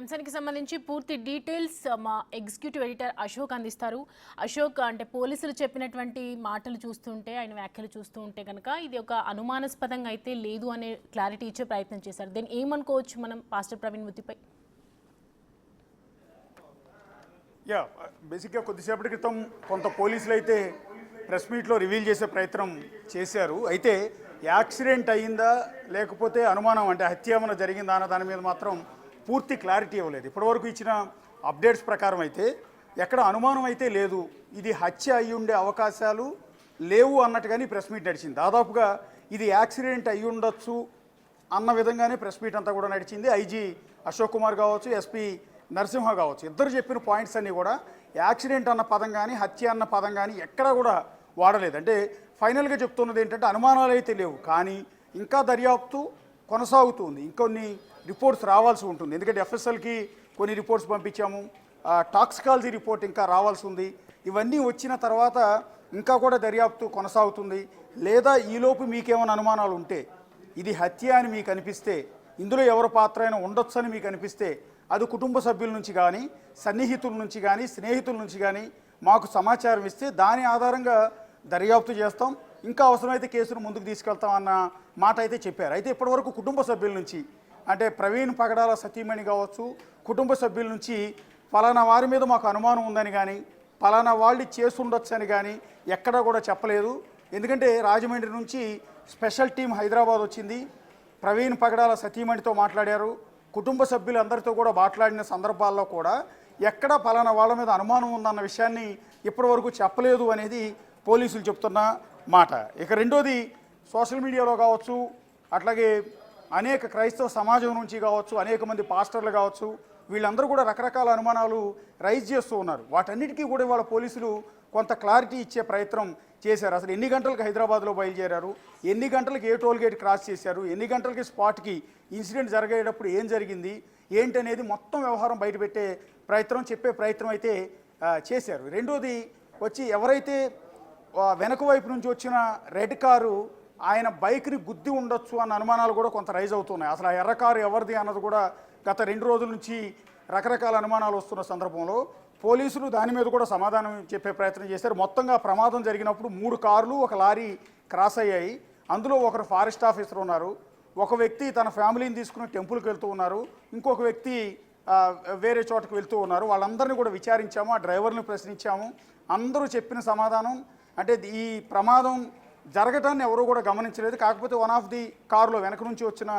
అంశానికి సంబంధించి పూర్తి డీటెయిల్స్ మా ఎగ్జిక్యూటివ్ ఎడిటర్ అశోక్ అందిస్తారు. అశోక్, అంటే పోలీసులు చెప్పినటువంటి మాటలు చూస్తుంటే, ఆయన వ్యాఖ్యలు చూస్తూ ఉంటే కనుక ఇది ఒక అనుమానాస్పదంగా అయితే లేదు అనే క్లారిటీ ఇచ్చే ప్రయత్నం చేశారు. దెన్ ఏమనుకోవచ్చు మనం పాస్టర్ ప్రవీణ్ మూర్తిపై? బేసిక్గా కొద్దిసేపటి క్రితం కొంత పోలీసులు అయితే ప్రెస్ మీట్లో రివీల్ చేసే ప్రయత్నం చేశారు. అయితే యాక్సిడెంట్ అయ్యిందా లేకపోతే అనుమానం అంటే హత్య ఏమైనా జరిగిందా అన్న దాని మీద మాత్రం పూర్తి క్లారిటీ ఇవ్వలేదు. ఇప్పటివరకు ఇచ్చిన అప్డేట్స్ ప్రకారం అయితే ఎక్కడ అనుమానం అయితే లేదు, ఇది హత్య అయ్యి ఉండే అవకాశాలు లేవు అన్నట్టుగానే ప్రెస్ మీట్ నడిచింది. దాదాపుగా ఇది యాక్సిడెంట్ అయ్యి ఉండొచ్చు అన్న విధంగానే ప్రెస్ మీట్ అంతా కూడా నడిచింది. ఐజీ అశోక్ కుమార్ కావచ్చు, ఎస్పీ నరసింహ కావచ్చు, ఇద్దరు చెప్పిన పాయింట్స్ అన్నీ కూడా యాక్సిడెంట్ అన్న పదం కానీ హత్య అన్న పదం కానీ ఎక్కడా కూడా వాడలేదు. అంటే ఫైనల్గా చెప్తున్నది ఏంటంటే అనుమానాలు అయితే లేవు, కానీ ఇంకా దర్యాప్తు కొనసాగుతుంది, ఇంకొన్ని రిపోర్ట్స్ రావాల్సి ఉంటుంది. ఎందుకంటే ఎఫ్ఎస్ఎల్కి కొన్ని రిపోర్ట్స్ పంపించాము, టాక్సికాలజీ రిపోర్ట్ ఇంకా రావాల్సి ఉంది. ఇవన్నీ వచ్చిన తర్వాత ఇంకా కూడా దర్యాప్తు కొనసాగుతుంది. లేదా ఈలోపు మీకేమైనా అనుమానాలు ఉంటే, ఇది హత్య అని మీకు అనిపిస్తే, ఇందులో ఎవరి పాత్ర అయినా ఉండొచ్చు అని మీకు అనిపిస్తే, అది కుటుంబ సభ్యుల నుంచి కానీ, సన్నిహితుల నుంచి కానీ, స్నేహితుల నుంచి కానీ మాకు సమాచారం ఇస్తే దాని ఆధారంగా దర్యాప్తు చేస్తాం, ఇంకా అవసరమైతే కేసును ముందుకు తీసుకెళ్తాం అన్న మాట అయితే చెప్పారు. అయితే ఇప్పటివరకు కుటుంబ సభ్యుల నుంచి, అంటే ప్రవీణ్ పగడాల సతీమణి కావచ్చు, కుటుంబ సభ్యుల నుంచి ఫలానా వారి మీద మాకు అనుమానం ఉందని కానీ, ఫలానా వాళ్ళు చేసి ఉండొచ్చని కానీ ఎక్కడా కూడా చెప్పలేదు. ఎందుకంటే రాజమండ్రి నుంచి స్పెషల్ టీం హైదరాబాద్ వచ్చింది, ప్రవీణ్ పగడాల సతీమణితో మాట్లాడారు, కుటుంబ సభ్యులందరితో కూడా మాట్లాడిన సందర్భాల్లో కూడా ఎక్కడ ఫలానా వాళ్ళ మీద అనుమానం ఉందన్న విషయాన్ని ఇప్పటివరకు చెప్పలేదు అనేది పోలీసులు చెప్తున్న మాట. ఇక రెండోది, సోషల్ మీడియాలో కావచ్చు, అట్లాగే అనేక క్రైస్తవ సమాజం నుంచి కావచ్చు, అనేక మంది పాస్టర్లు కావచ్చు, వీళ్ళందరూ కూడా రకరకాల అనుమానాలు రైజ్ చేస్తూ ఉన్నారు. వాటన్నిటికీ కూడా వాళ్ళ పోలీసులు కొంత క్లారిటీ ఇచ్చే ప్రయత్నం చేశారు. అసలు ఎన్ని గంటలకు హైదరాబాద్లో బయలుదేరారు, ఎన్ని గంటలకు ఏ టోల్ గేట్ క్రాస్ చేశారు, ఎన్ని గంటలకి స్పాట్కి ఇన్సిడెంట్ జరిగేటప్పుడు ఏం జరిగింది ఏంటనేది మొత్తం వ్యవహారం బయటపెట్టే ప్రయత్నం, చెప్పే ప్రయత్నం అయితే చేశారు. రెండోది వచ్చి, ఎవరైతే వెనక వైపు నుంచి వచ్చిన రెడ్ కారు ఆయన బైక్ని గుద్ది ఉండొచ్చు అన్న అనుమానాలు కూడా కొంత రైజ్ అవుతున్నాయి. అసలు ఆ ఎర్ర కారు ఎవరిది అన్నది కూడా గత 2 రోజుల నుంచి రకరకాల అనుమానాలు వస్తున్న సందర్భంలో పోలీసులు దాని మీద కూడా సమాధానం చెప్పే ప్రయత్నం చేశారు. మొత్తంగా ప్రమాదం జరిగినప్పుడు 3 కార్లు, 1 లారీ క్రాస్ అయ్యాయి. అందులో ఒకరు ఫారెస్ట్ ఆఫీసర్ ఉన్నారు, ఒక వ్యక్తి తన ఫ్యామిలీని తీసుకుని టెంపుల్కి వెళ్తూ ఉన్నారు, ఇంకొక వ్యక్తి వేరే చోటకి వెళ్తూ ఉన్నారు. వాళ్ళందరినీ కూడా విచారించాము, ఆ డ్రైవర్ని ప్రశ్నించాము. అందరూ చెప్పిన సమాధానం అంటే ఈ ప్రమాదం జరగటాన్ని ఎవరూ కూడా గమనించలేదు. కాకపోతే వన్ ఆఫ్ ది కారులో, వెనక నుంచి వచ్చిన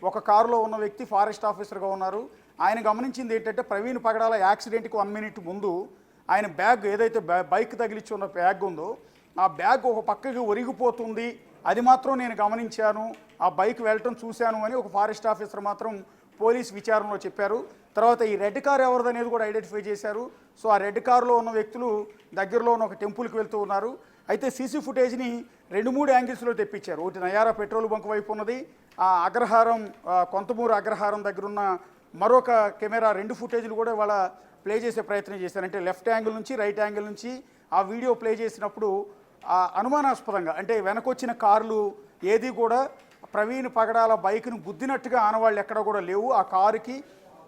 ఒక కారులో ఉన్న వ్యక్తి ఫారెస్ట్ ఆఫీసర్గా ఉన్నారు. ఆయన గమనించింది ఏంటంటే, ప్రవీణ్ పగడాల యాక్సిడెంట్కి 1 మినిట్ ముందు ఆయన బ్యాగ్, ఏదైతే బైక్ తగిలిచ్చి ఉన్న బ్యాగ్ ఉందో, ఆ బ్యాగ్ ఒక పక్కకి ఒరిగిపోతుంది, అది మాత్రం నేను గమనించాను, ఆ బైక్ వెళ్ళటం చూశాను అని ఒక ఫారెస్ట్ ఆఫీసర్ మాత్రం పోలీస్ విచారణలో చెప్పారు. తర్వాత ఈ రెడ్ కార్ ఎవరిదనేది కూడా ఐడెంటిఫై చేశారు. సో ఆ రెడ్ కారులో ఉన్న వ్యక్తులు దగ్గరలో ఉన్న ఒక టెంపుల్కి వెళ్తూ ఉన్నారు. అయితే సీసీ ఫుటేజ్ని 2-3 యాంగిల్స్లో తెప్పించారు. ఒకటి నయారా పెట్రోల్ బంక్ వైపు ఉన్నది, ఆ అగ్రహారం, కొంతమూరు అగ్రహారం దగ్గర ఉన్న మరొక కెమెరా, 2 ఫుటేజ్లు కూడా వాళ్ళ ప్లే చేసే ప్రయత్నం చేశారు. అంటే లెఫ్ట్ యాంగిల్ నుంచి, రైట్ యాంగిల్ నుంచి ఆ వీడియో ప్లే చేసినప్పుడు అనుమానాస్పదంగా, అంటే వెనకొచ్చిన కార్లు ఏది కూడా ప్రవీణ్ పగడాల బైక్ను గుద్దినట్టుగా ఆనవాళ్ళు ఎక్కడ కూడా లేవు. ఆ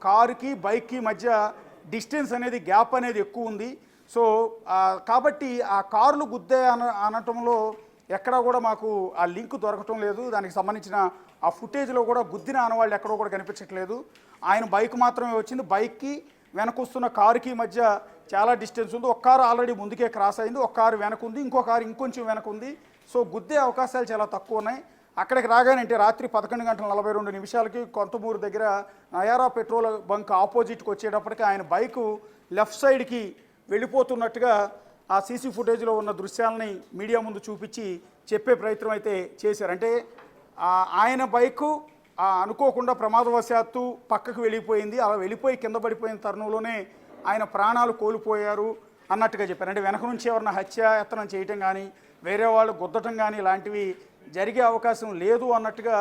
కారుకి బైక్కి మధ్య డిస్టెన్స్ అనేది, గ్యాప్ అనేది ఎక్కువ ఉంది. సో కాబట్టి ఆ కార్లు గుద్దే అనటంలో ఎక్కడా కూడా మాకు ఆ లింక్ దొరకటం లేదు. దానికి సంబంధించిన ఆ ఫుటేజ్లో కూడా గుద్దిన ఆనవాళ్ళు ఎక్కడో కూడా కనిపించట్లేదు. ఆయన బైక్ మాత్రమే వచ్చింది, బైక్కి వెనకొస్తున్న కారుకి మధ్య చాలా డిస్టెన్స్ ఉంది. ఒక కారు ఆల్రెడీ ముందుకే క్రాస్ అయింది, ఒక కారు వెనక ఉంది, ఇంకో కారు ఇంకొంచెం వెనక ఉంది. సో గుద్దే అవకాశాలు చాలా తక్కువ ఉన్నాయి. అక్కడికి రాగానంటే రాత్రి 11:42 కొంతమూరు దగ్గర నయారా పెట్రోల్ బంక్ ఆపోజిట్కి వచ్చేటప్పటికి ఆయన బైకు లెఫ్ట్ సైడ్కి వెళ్ళిపోతున్నట్టుగా ఆ సీసీ ఫుటేజ్లో ఉన్న దృశ్యాలని మీడియా ముందు చూపించి చెప్పే ప్రయత్నం అయితే చేశారు. అంటే ఆయన బైకు అనుకోకుండా ప్రమాదవశాత్తు పక్కకు వెళ్ళిపోయింది, అలా వెళ్ళిపోయి కింద పడిపోయిన తరుణంలోనే ఆయన ప్రాణాలు కోల్పోయారు అన్నట్టుగా చెప్పారు. అంటే వెనక నుంచి ఎవరన్నా హత్యాయత్నం చేయటం కానీ, వేరే వాళ్ళు గుద్దటం కానీ ఇలాంటివి జరిగే అవకాశం లేదు అన్నట్టుగా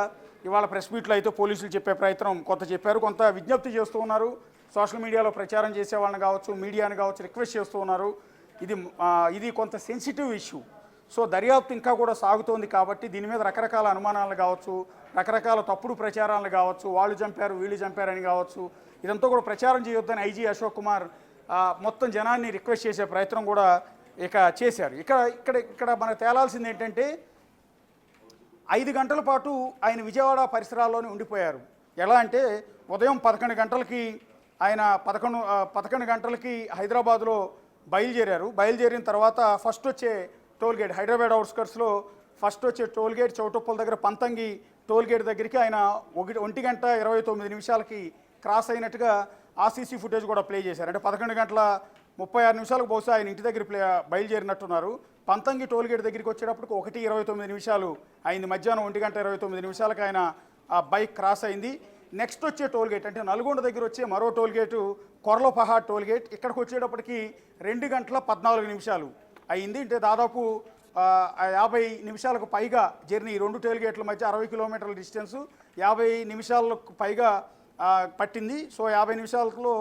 ఇవాళ ప్రెస్ మీట్లో అయితే పోలీసులు చెప్పే ప్రయత్నం కొంత చెప్పారు. కొంత విజ్ఞప్తి చేస్తూ ఉన్నారు, సోషల్ మీడియాలో ప్రచారం చేసే వాళ్ళని కావచ్చు, మీడియాని కావచ్చు రిక్వెస్ట్ చేస్తూ ఉన్నారు. ఇది కొంత సెన్సిటివ్ ఇష్యూ. సో దర్యాప్తు ఇంకా కూడా సాగుతోంది కాబట్టి దీని మీద రకరకాల అనుమానాలు కావచ్చు, రకరకాల తప్పుడు ప్రచారాలు కావచ్చు, వాళ్ళు చంపారు వీళ్ళు చంపారని కావచ్చు, ఇదంతా కూడా ప్రచారం చేయొద్దని ఐజీ అశోక్ కుమార్ మొత్తం జనాన్ని రిక్వెస్ట్ చేసే ప్రయత్నం కూడా ఇక చేశారు. ఇక్కడ మనకు తేలాల్సింది ఏంటంటే 5 గంటల పాటు ఆయన విజయవాడ పరిసరాల్లోనే ఉండిపోయారు. ఎలా అంటే ఉదయం 11 గంటలకి ఆయన 11 గంటలకి హైదరాబాద్లో బయలుదేరారు. బయలుదేరిన తర్వాత ఫస్ట్ వచ్చే టోల్గేట్ హైదరాబాద్ అవుట్స్కర్ట్స్లో ఫస్ట్ వచ్చే టోల్గేట్ చౌటుప్పల దగ్గర పంతంగి టోల్గేట్ దగ్గరికి ఆయన 1 గంట 29 నిమిషాలకి క్రాస్ అయినట్టుగా ఆర్సీసీ ఫుటేజ్ కూడా ప్లే చేశారు. అంటే 11 గంటల 36 నిమిషాలకు బహుశా ఆయన ఇంటి దగ్గర బయలుదేరినట్టున్నారు. పంతంగి టోల్గేట్ దగ్గరికి వచ్చేటప్పటికి 1:29 నిమిషాలు అయింది. మధ్యాహ్నం 1 గంట 29 నిమిషాలకు ఆయన ఆ బైక్ క్రాస్ అయింది. నెక్స్ట్ వచ్చే టోల్గేట్ అంటే నల్గొండ దగ్గర వచ్చే మరో టోల్గేటు కొర్లపహాడ్ టోల్గేట్. ఇక్కడికి వచ్చేటప్పటికి 2 గంటల 14 నిమిషాలు అయింది. అంటే దాదాపు 50 నిమిషాలకు పైగా జర్నీ. 2 టోల్గేట్ల మధ్య 60 కిలోమీటర్ల డిస్టెన్సు 50 నిమిషాలకు పైగా పట్టింది. సో 50 నిమిషాలలో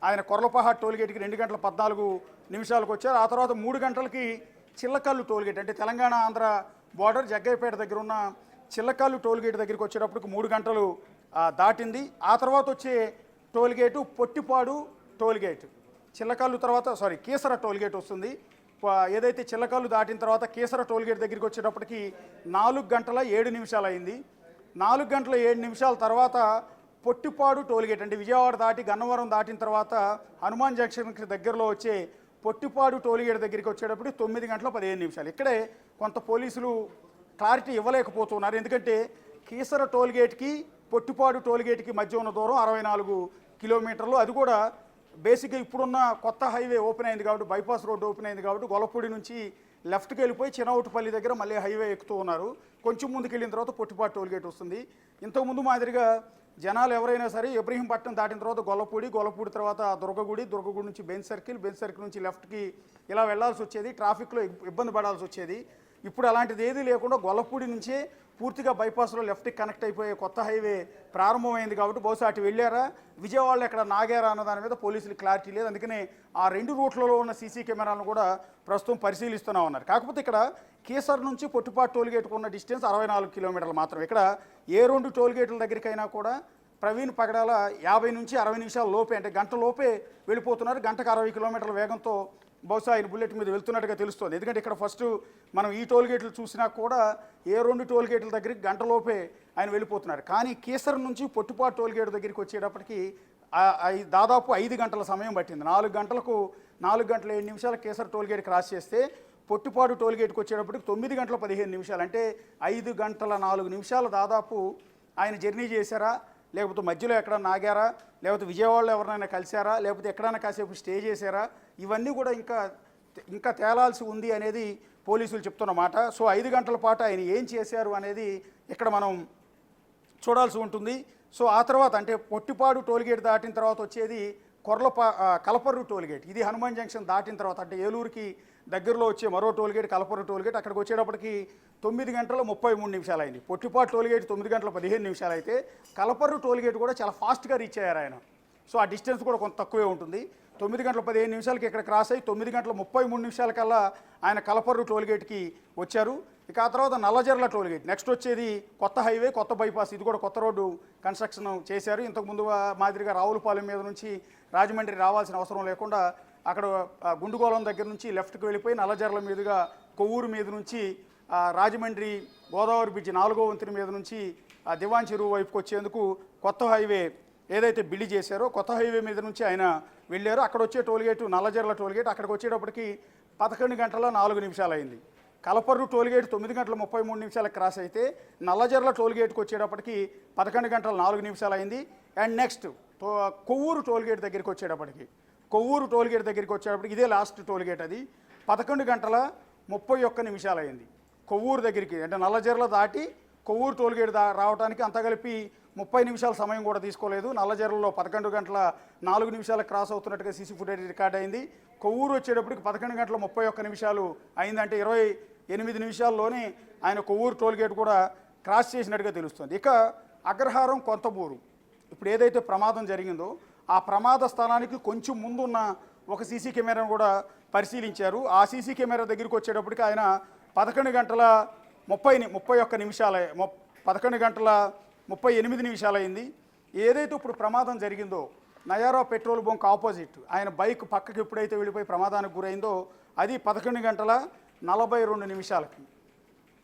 ఆయన కొర్లపహాడ్ టోల్గేట్కి 2 గంటల 14 నిమిషాలకు వచ్చారు. ఆ తర్వాత 3 గంటలకి చిల్లకల్లు టోల్గేట్ అంటే తెలంగాణ ఆంధ్ర బార్డర్ జగ్గయ్యపేట దగ్గర ఉన్న చిల్లకల్లు టోల్గేట్ దగ్గరికి వచ్చేటప్పటికి 3 గంటలు దాటింది. ఆ తర్వాత వచ్చే టోల్గేటు పొట్టిపాడు టోల్గేట్. చిల్లకల్లు తర్వాత కీసర టోల్గేట్ వస్తుంది. ఏదైతే చిల్లకల్లు దాటిన తర్వాత కీసర టోల్గేట్ దగ్గరికి వచ్చేటప్పటికి 4 గంటల 7 నిమిషాలు అయింది. 4 గంటల 7 నిమిషాల తర్వాత పొట్టిపాడు టోల్గేట్ అంటే విజయవాడ దాటి గన్నవరం దాటిన తర్వాత హనుమాన్ జంక్షన్కి దగ్గరలో వచ్చే పొట్టిపాడు టోల్గేట్ దగ్గరికి వచ్చేటప్పుడు 9 గంటల 15 నిమిషాలు. ఇక్కడే కొంత పోలీసులు క్లారిటీ ఇవ్వలేకపోతున్నారు. ఎందుకంటే కీసర టోల్గేట్కి పొట్టిపాడు టోల్గేట్కి మధ్య ఉన్న దూరం 64 కిలోమీటర్లు. అది కూడా బేసిక్గా ఇప్పుడున్న కొత్త హైవే ఓపెన్ అయింది కాబట్టి, బైపాస్ రోడ్డు ఓపెన్ అయింది కాబట్టి గొల్లపూడి నుంచి లెఫ్ట్కి వెళ్ళిపోయి చినౌటుపల్లి దగ్గర మళ్ళీ హైవే ఎక్కుతూ ఉన్నారు. కొంచెం ముందుకు వెళ్ళిన తర్వాత పొట్టిపాడు టోల్గేట్ వస్తుంది. ఇంతకుముందు మాదిరిగా జనాలు ఎవరైనా సరే ఇబ్రహీంపట్నం దాటిన తర్వాత గొల్లపూడి తర్వాత దుర్గగుడి నుంచి బెంజ్ సర్కిల్ నుంచి లెఫ్ట్కి ఇలా వెళ్లాల్సి వచ్చేది. ట్రాఫిక్లో ఇబ్బంది పడాల్సి వచ్చేది. ఇప్పుడు అలాంటిది ఏదీ లేకుండా గొల్లపూడి నుంచే పూర్తిగా బైపాస్లో లెఫ్ట్కి కనెక్ట్ అయిపోయే కొత్త హైవే ప్రారంభమైంది కాబట్టి బహుశా అటు వెళ్ళారా, విజయవాడలో ఎక్కడ నాగారా అన్న దాని మీద పోలీసులు క్లారిటీ లేదు. అందుకనే ఆ 2 రూట్లలో ఉన్న సీసీ కెమెరాలను కూడా ప్రస్తుతం పరిశీలిస్తూనే ఉన్నారు. కాకపోతే ఇక్కడ కీసర్ నుంచి పొట్టిపాటు టోల్గేట్కు ఉన్న డిస్టెన్స్ 64 కిలోమీటర్లు మాత్రం. ఇక్కడ ఏ 2 టోల్గేట్ల దగ్గరికైనా కూడా ప్రవీణ్ పగడాల 50 నుంచి 60 నిమిషాల లోపే అంటే గంట లోపే వెళ్ళిపోతున్నారు. గంటకు 60 కిలోమీటర్ల వేగంతో బహుశా ఆయన బుల్లెట్ మీద వెళ్తున్నట్టుగా తెలుస్తుంది. ఎందుకంటే ఇక్కడ ఫస్ట్ మనం ఈ టోల్గేట్లు చూసినా కూడా ఏ 2 టోల్గేట్ల దగ్గరికి గంటలోపే ఆయన వెళ్ళిపోతున్నారు. కానీ కీసర్ నుంచి పొట్టిపాటు టోల్గేట్ దగ్గరికి వచ్చేటప్పటికి దాదాపు 5 గంటల సమయం పట్టింది. 4 గంటల 7 నిమిషాల కీసర్ టోల్గేట్ క్రాస్ చేస్తే పొట్టిపాడు టోల్గేట్కి వచ్చేటప్పటికి 9 గంటల 15 నిమిషాలు అంటే 5 గంటల 4 నిమిషాలు దాదాపు ఆయన జర్నీ చేశారా, లేకపోతే మధ్యలో ఎక్కడన్నా ఆగారా, లేకపోతే విజయవాడలో ఎవరినైనా కలిశారా, లేకపోతే ఎక్కడైనా కాసేపు స్టే చేశారా, ఇవన్నీ కూడా ఇంకా తేలాల్సి ఉంది అనేది పోలీసులు చెప్తున్న మాట. సో 5 గంటల పాటు ఆయన ఏం చేశారు అనేది ఇక్కడ మనం చూడాల్సి ఉంటుంది. సో ఆ తర్వాత అంటే పొట్టిపాడు టోల్గేట్ దాటిన తర్వాత వచ్చేది కలపర్రు టోల్గేట్. ఇది హనుమాన్ జంక్షన్ దాటిన తర్వాత అంటే ఏలూరుకి దగ్గరలో వచ్చే మరో టోల్గేట్ కలపర్రు టోల్గేట్. అక్కడికి వచ్చేటప్పటికి 9 గంటల 33 నిమిషాలు అయింది. పొట్టిపాటు టోల్గేట్ 9 గంటల 15 నిమిషాలు అయితే కలపర్రు టోల్గేట్ కూడా చాలా ఫాస్ట్గా రీచ్ అయ్యారు ఆయన. సో ఆ డిస్టెన్స్ కూడా కొంత తక్కువే ఉంటుంది. 9 గంటల 15 నిమిషాలకి ఇక్కడ క్రాస్ అయ్యి 9 గంటల 33 నిమిషాలకల్లా ఆయన కలపర్రు టోల్గేట్కి వచ్చారు. ఇక ఆ తర్వాత నల్లజర్ల టోల్గేట్ నెక్స్ట్ వచ్చేది కొత్త హైవే కొత్త బైపాస్. ఇది కూడా కొత్త రోడ్డు కన్స్ట్రక్షన్ చేశారు. ఇంతకుముందు మాదిరిగా రావులపాలెం మీద నుంచి రాజమండ్రి రావాల్సిన అవసరం లేకుండా అక్కడ గుండుగోళం దగ్గర నుంచి లెఫ్ట్కి వెళ్ళిపోయి నల్లజర్ల మీదుగా కొవ్వూరు మీద నుంచి రాజమండ్రి గోదావరి బ్రిడ్జ్ 4వ వంతెన మీద నుంచి దివాన్ చెరువు వైపుకి వచ్చేందుకు కొత్త హైవే ఏదైతే బిల్డ్ చేశారో కొత్త హైవే మీద నుంచి ఆయన వెళ్ళారు. అక్కడ వచ్చే టోల్గేటు నల్లజర్ల టోల్గేట్. అక్కడికి వచ్చేటప్పటికి 11 గంటల 4 నిమిషాలు అయింది. కలపర్రు టోల్గేట్ 9 గంటల 33 నిమిషాలకు క్రాస్ అయితే నల్లజర్ల టోల్గేట్కి వచ్చేటప్పటికి 11 గంటల 4 నిమిషాలు అయింది. అండ్ నెక్స్ట్ కొవ్వూరు టోల్గేట్ దగ్గరికి వచ్చేటప్పటికి ఇదే లాస్ట్ టోల్గేట్. అది 11 గంటల 31 నిమిషాలు అయింది. కొవ్వూరు దగ్గరికి అంటే నల్లజర్ల దాటి కొవ్వూరు టోల్గేట్ రావడానికి అంత కలిపి 30 నిమిషాల సమయం కూడా తీసుకోలేదు. నల్లజర్లలో 11 గంటల 4 నిమిషాలకు క్రాస్ అవుతున్నట్టుగా సీసీ ఫుటేజ్ రికార్డ్ అయింది. కొవ్వూరు వచ్చేటప్పటికి 11 గంటల 31 నిమిషాలు అయిందంటే 28 నిమిషాల్లోనే ఆయన కొవ్వూరు టోల్గేట్ కూడా క్రాస్ చేసినట్టుగా తెలుస్తుంది. ఇక అగ్రహారం కొంతమూరు ఇప్పుడు ఏదైతే ప్రమాదం జరిగిందో ఆ ప్రమాద స్థానానికి కొంచెం ముందున్న ఒక సీసీ కెమెరాను కూడా పరిశీలించారు. ఆ సీసీ కెమెరా దగ్గరికి వచ్చేటప్పటికి ఆయన 11 గంటల 31 నిమిషాల 11 గంటల 38 నిమిషాలైంది. ఏదైతే ఇప్పుడు ప్రమాదం జరిగిందో నయారా పెట్రోల్ బంక్ ఆపోజిట్ ఆయన బైక్ పక్కకి ఎప్పుడైతే వెళ్ళిపోయి ప్రమాదానికి గురైందో అది 11 గంటల 42 నిమిషాలకి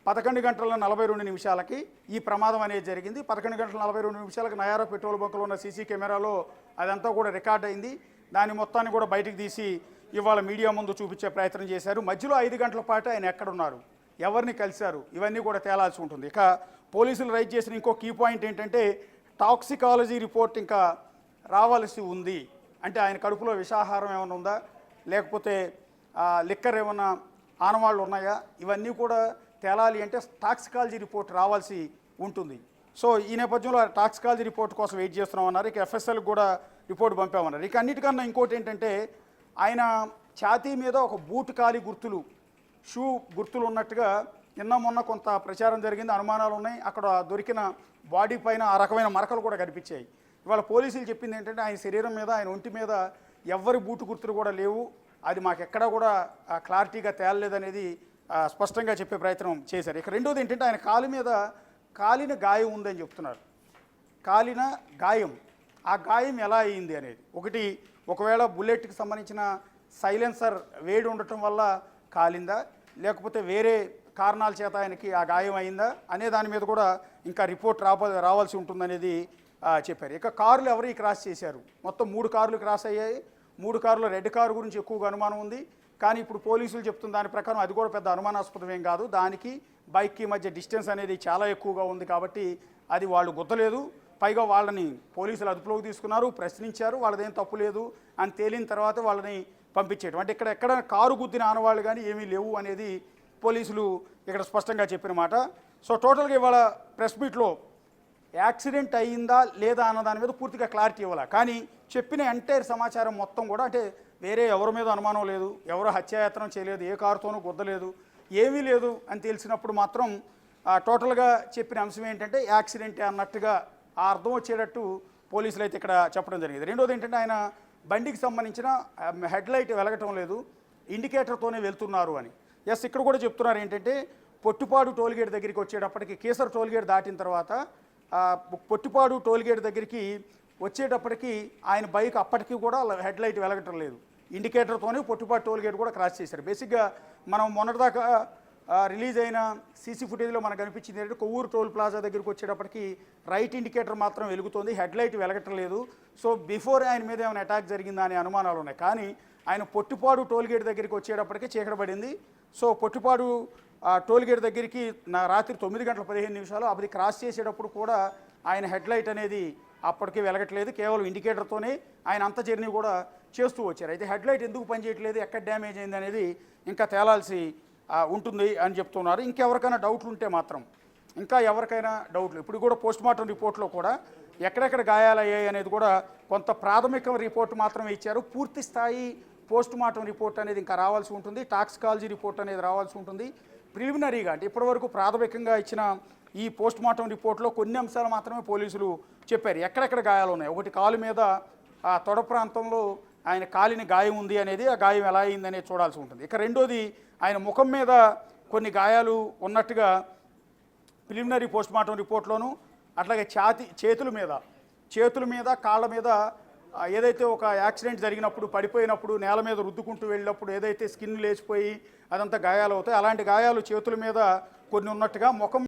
11 గంటల 42 నిమిషాలకి ఈ ప్రమాదం అనేది జరిగింది. 11 గంటల 42 నిమిషాలకు నయారా పెట్రోల్ బంక్లో ఉన్న సీసీ కెమెరాలో అదంతా కూడా రికార్డ్ అయింది. దాని మొత్తాన్ని కూడా బయటికి తీసి ఇవాళ మీడియా ముందు చూపించే ప్రయత్నం చేశారు. మధ్యలో 5 గంటల పాటు ఆయన ఎక్కడున్నారు, ఎవరిని కలిశారు, ఇవన్నీ కూడా తేలాల్సి ఉంటుంది. ఇక పోలీసులు రైజ్ చేసిన ఇంకో కీ పాయింట్ ఏంటంటే టాక్సికాలజీ రిపోర్ట్ ఇంకా రావాల్సి ఉంది. అంటే ఆయన కడుపులో విషాహారం ఏమైనా ఉందా, లేకపోతే లిక్కర్ ఏమైనా ఆనవాళ్ళు ఉన్నాయా, ఇవన్నీ కూడా తేలాలి అంటే టాక్సికాలజీ రిపోర్ట్ రావాల్సి ఉంటుంది. సో ఈ నేపథ్యంలో టాక్సికాలజీ రిపోర్ట్ కోసం వెయిట్ చేస్తున్నామన్నారు. ఇక ఎఫ్ఎస్ఎల్కి కూడా రిపోర్ట్ పంపామన్నారు. ఇక అన్నిటికన్నా ఇంకోటి ఏంటంటే ఆయన ఛాతీ మీద ఒక బూట్ కాలి గుర్తులు, షూ గుర్తులు ఉన్నట్టుగా నిన్న మొన్న కొంత ప్రచారం జరిగింది, అనుమానాలు ఉన్నాయి. అక్కడ దొరికిన బాడీ పైన ఆ రకమైన మరకలు కూడా కనిపించాయి. ఇవాళ పోలీసులు చెప్పింది ఏంటంటే ఆయన శరీరం మీద, ఆయన ఒంటి మీద ఎవ్వరి బూటు గుర్తులు కూడా లేవు, అది మాకెక్కడా కూడా క్లారిటీగా తేలలేదనేది స్పష్టంగా చెప్పే ప్రయత్నం చేశారు. ఇక రెండోది ఏంటంటే ఆయన కాలు మీద కాలిన గాయం ఉందని చెప్తున్నారు. కాలిన గాయం, ఆ గాయం ఎలా అయింది అనేది ఒకటి, ఒకవేళ బుల్లెట్కి సంబంధించిన సైలెన్సర్ వేడి ఉండటం వల్ల కాలిందా, లేకపోతే వేరే కారణాల చేత ఆయనకి ఆ గాయం అయిందా అనే దాని మీద కూడా ఇంకా రిపోర్ట్ రావాల్సి ఉంటుందనేది చెప్పారు. ఇక కార్లు ఎవరు క్రాస్ చేశారు, మొత్తం 3 కార్లు క్రాస్ అయ్యాయి. 3 కార్లు రెడ్ కారు గురించి ఎక్కువగా అనుమానం ఉంది. కానీ ఇప్పుడు పోలీసులు చెప్తున్న దాని ప్రకారం అది కూడా పెద్ద అనుమానాస్పదం ఏం కాదు. దానికి బైక్కి మధ్య డిస్టెన్స్ అనేది చాలా ఎక్కువగా ఉంది కాబట్టి అది వాళ్ళు గుద్దలేదు. పైగా వాళ్ళని పోలీసులు అదుపులోకి తీసుకున్నారు, ప్రశ్నించారు, వాళ్ళదేం తప్పు లేదు అని తేలిన తర్వాత వాళ్ళని పంపించేయడం. అంటే ఎక్కడ కారు గుద్దిన ఆనవాళ్ళు కానీ ఏమీ లేవు అనేది పోలీసులు ఇక్కడ స్పష్టంగా చెప్పిన మాట. సో టోటల్గా ఇవాళ ప్రెస్ మీట్లో యాక్సిడెంట్ అయ్యిందా లేదా అన్న దాని మీద పూర్తిగా క్లారిటీ ఇవ్వాలి. కానీ చెప్పిన ఎంటైర్ సమాచారం మొత్తం కూడా అంటే వేరే ఎవరి మీద అనుమానం లేదు, ఎవరు హత్యాయత్నం చేయలేదు, ఏ కారుతోనూ గుద్దలేదు, ఏమీ లేదు అని తెలిసినప్పుడు మాత్రం టోటల్గా చెప్పిన అంశం ఏంటంటే యాక్సిడెంటే అన్నట్టుగా ఆ అర్థం వచ్చేటట్టు పోలీసులు అయితే ఇక్కడ చెప్పడం జరిగింది. రెండోది ఏంటంటే ఆయన బండికి సంబంధించిన హెడ్ లైట్ వెలగటం లేదు, ఇండికేటర్తోనే వెళ్తున్నారు అని. ఎస్, ఇక్కడ కూడా చెప్తున్నారు ఏంటంటే పొట్టిపాడు టోల్గేట్ దగ్గరికి వచ్చేటప్పటికి, కేసర్ టోల్గేట్ దాటిన తర్వాత పొట్టిపాడు టోల్గేట్ దగ్గరికి వచ్చేటప్పటికి ఆయన బైక్ అప్పటికి కూడా హెడ్ లైట్ వెలగటం లేదు, ఇండికేటర్తోనే పొట్టిపాడు టోల్గేట్ కూడా క్రాస్ చేశారు. బేసిక్గా మనం మొన్నటిదాకా రిలీజ్ అయిన సీసీ ఫుటేజ్లో మనకు అనిపించింది ఏంటంటే కొవ్వూరు టోల్ ప్లాజా దగ్గరికి వచ్చేటప్పటికి రైట్ ఇండికేటర్ మాత్రం వెలుగుతోంది, హెడ్ లైట్ వెలగటం లేదు. సో బిఫోర్ ఆయన మీద ఏమైనా అటాక్ జరిగిందా అనే అనుమానాలు ఉన్నాయి. కానీ ఆయన పొట్టిపాడు టోల్గేట్ దగ్గరికి వచ్చేటప్పటికి చీకటి పడింది. సో పొట్టిపాడు టోల్గేట్ దగ్గరికి రాత్రి 9 గంటల 15 నిమిషాలు అది క్రాస్ చేసేటప్పుడు కూడా ఆయన హెడ్ లైట్ అనేది అప్పటికే వెలగట్లేదు, కేవలం ఇండికేటర్తోనే ఆయన అంత జర్నీ కూడా చేస్తూ వచ్చారు. అయితే హెడ్ లైట్ ఎందుకు పనిచేయట్లేదు, ఎక్కడ డ్యామేజ్ అయింది అనేది ఇంకా తేలాల్సి ఉంటుంది అని చెప్తున్నారు. ఇంకెవరికైనా డౌట్లు ఉంటే మాత్రం, ఇంకా ఎవరికైనా డౌట్లు ఇప్పుడు కూడా పోస్ట్మార్టం రిపోర్ట్లో కూడా ఎక్కడెక్కడ గాయాలయ్యాయి అనేది కూడా కొంత ప్రాథమిక రిపోర్ట్ మాత్రమే ఇచ్చారు. పూర్తి స్థాయి పోస్ట్మార్టం రిపోర్ట్ అనేది ఇంకా రావాల్సి ఉంటుంది, టాక్సికాలజీ రిపోర్ట్ అనేది రావాల్సి ఉంటుంది. ప్రిలిమినరీగా అంటే ఇప్పటివరకు ప్రాథమికంగా ఇచ్చిన ఈ పోస్ట్మార్టం రిపోర్ట్లో కొన్ని అంశాలు మాత్రమే పోలీసులు చెప్పారు. ఎక్కడెక్కడ గాయాలు ఉన్నాయి, ఒకటి కాలు మీద తొడ ప్రాంతంలో ఆయన కాలిని గాయం ఉంది అనేది, ఆ గాయం ఎలా అయింది అనేది చూడాల్సి ఉంటుంది. ఇక రెండోది ఆయన ముఖం మీద కొన్ని గాయాలు ఉన్నట్టుగా ప్రిలిమినరీ పోస్ట్మార్టం రిపోర్ట్లోను, అట్లాగే చేతుల మీద కాళ్ళ మీద ఏదైతే ఒక యాక్సిడెంట్ జరిగినప్పుడు పడిపోయినప్పుడు నేల మీద రుద్దుకుంటూ వెళ్ళినప్పుడు ఏదైతే స్కిన్ లేచిపోయి అదంతా గాయాలు అవుతాయి, అలాంటి గాయాలు చేతుల మీద కొన్ని ఉన్నట్టుగా, ముఖం